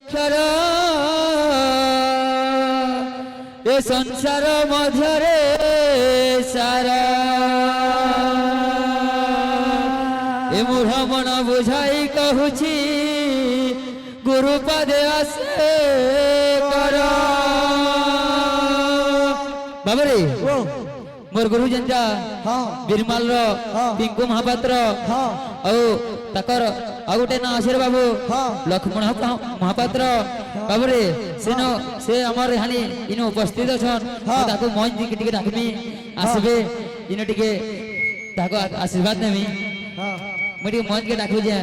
क्षर ए संसार मध्यरे सारा ए मूढ़ मन बुझाई कहूची गुरुपदे आसे कर बाबरे मोर गुरु जनता बिरमाल पिंकू महापात्र तकर आ गोटे ना आशीर बाबू लक्ष्मण महापात्र बाबरे सेनो से अमर हानि इन उपस्थित अछन ताको मन टिके डाकमी आसबे इन टिके ताको आशीर्वाद नेमी मटी मन के डाकू जे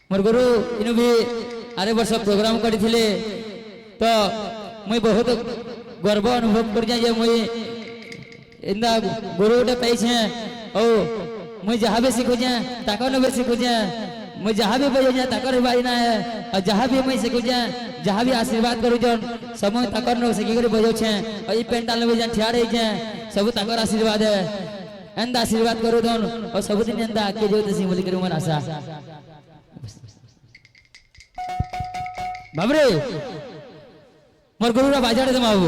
मोर गुरु इन भी आरे वर्ष प्रोग्राम करथिले तो मुई बहुत गर्व अनुभव कर जे मुई इंदा गुरु गोटे पाइछे ओ मुई जहाँ भी सीखु जे ताकर ने भी सीखु जे मुई जहाँ भी बजो जे ताकर बाई ना है और जहाँ भी मुई सीखु जे जहाँ भी आशीर्वाद करू जन समय ताकर ने सीखी कर बजो छे और ई पेंटाल में जन ठिया रही छे सब ताकर आशीर्वाद है एंदा आशीर्वाद करू दन और सब दिन एंदा आके जो तसी बोली करू मन आशा बाबरे मोर गुरु रा बाजा दे बाबू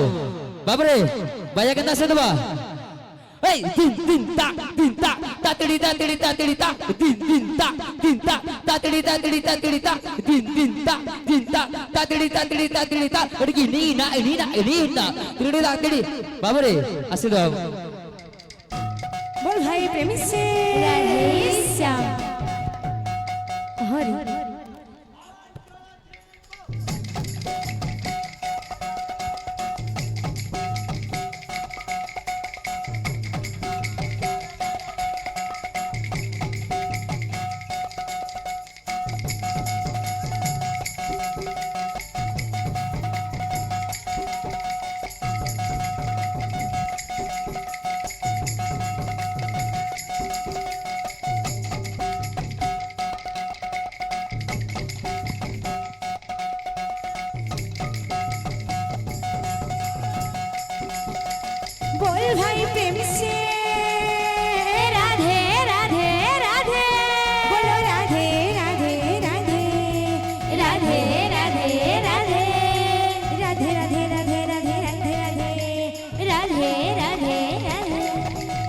बाबरे बाजा केंदा से दबा ए तीन तीन ता तातड़ी तातड़ी तातड़ी ता तीन ता तातड़ी तातड़ी तातड़ी ता तीन ता तातड़ी तातड़ी तातड़ी ता अड़की नी ना तीड़ी तातड़ी बाबरे आसे दो बोल भाई प्रेमी से राधे श्याम हरि बोल भाई प्रेम से राधे राधे राधे बोलो राधे राधे राधे राधे राधे राधे राधे राधे राधे राधे राधे राधे राधे राधे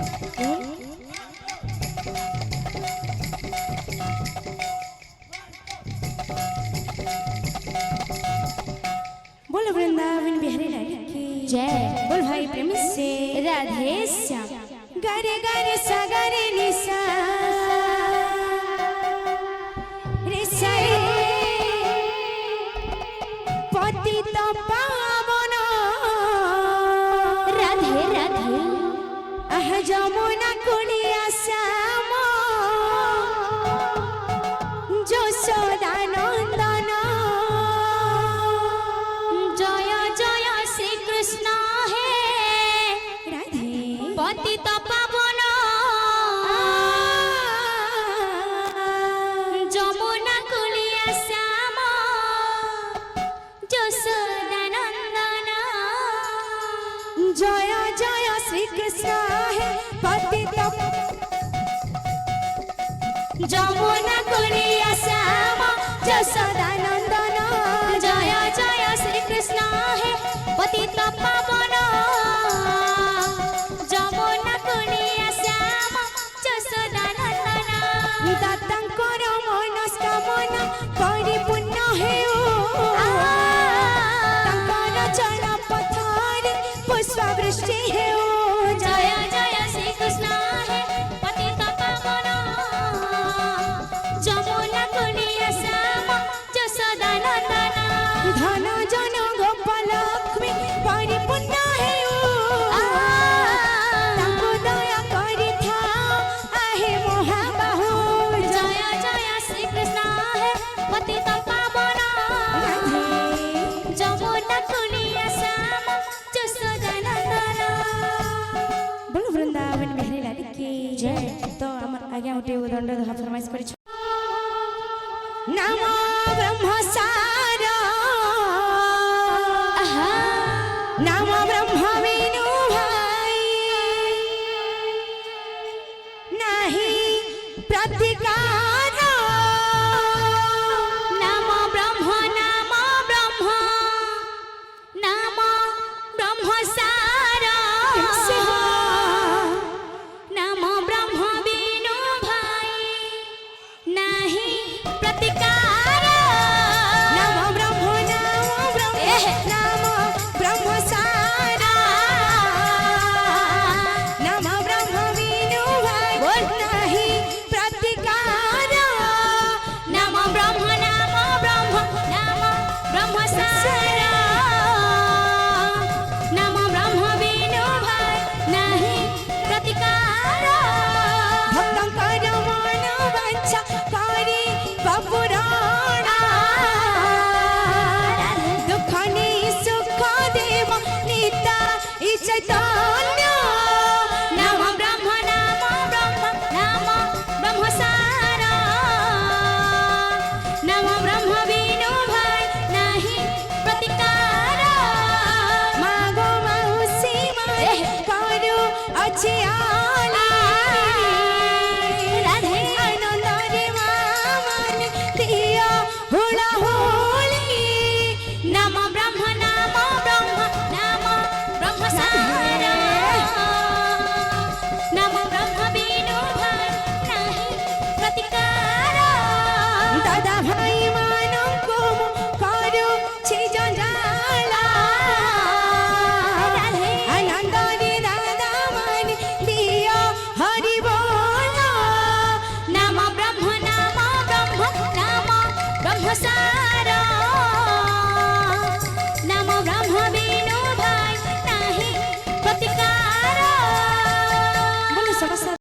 बोलो वृंदावन बिहारी लाल की जय। बोल भाई प्रेम से राधे श्याम गारे गारे सा गारे निसा रे साई पति तो पावन राधे राधे आह जमुना कुड़िया श्याम যশোদা নন্দন জয় জয় শ্রীকৃষ্ণ হে রাধে পতিত পাবন যমুনা কুলিয়া শ্যাম যশোদা নন্দন জয় জয় শ্রীকৃষ্ণ হে পতিত যমুনা কুলিয়া শ্যাম যশোদা নন্দন জয় জয় শ্রীকৃষ্ণ হে পতিত পাবন যমুনা কুলিয়া শ্যাম যশোদা নন্দন দাতাঙ্কর মনস্কামনা পরিপূর্ণ হেউ তাঙ্কর চরণ পথরে পুষ্পবৃষ্টি হেউ জয় জয় শ্রীকৃষ্ণ হে পতিত পাবন যমুনা কুলিয়া শ্যাম যশোদা নন্দন ধন জন গোপাল লক্ষ্মী পরিপূর্ণ হেউ তাঙ্কু দয়া করিথাও আহে মহাবাহু জয় জয় শ্রীকৃষ্ণ হে পতিত পাবন যমুনা কুলিয়া শ্যাম যশোদা নন্দন बोलो वृंदावन बिहारी लाल की जय। तो আমার আগে উঠে দণ্ড হাত ফরমাইশ করেছ নাম ব্রহ্ম সার নাম ব্রহ্ম বিনু ভাই ଅଛି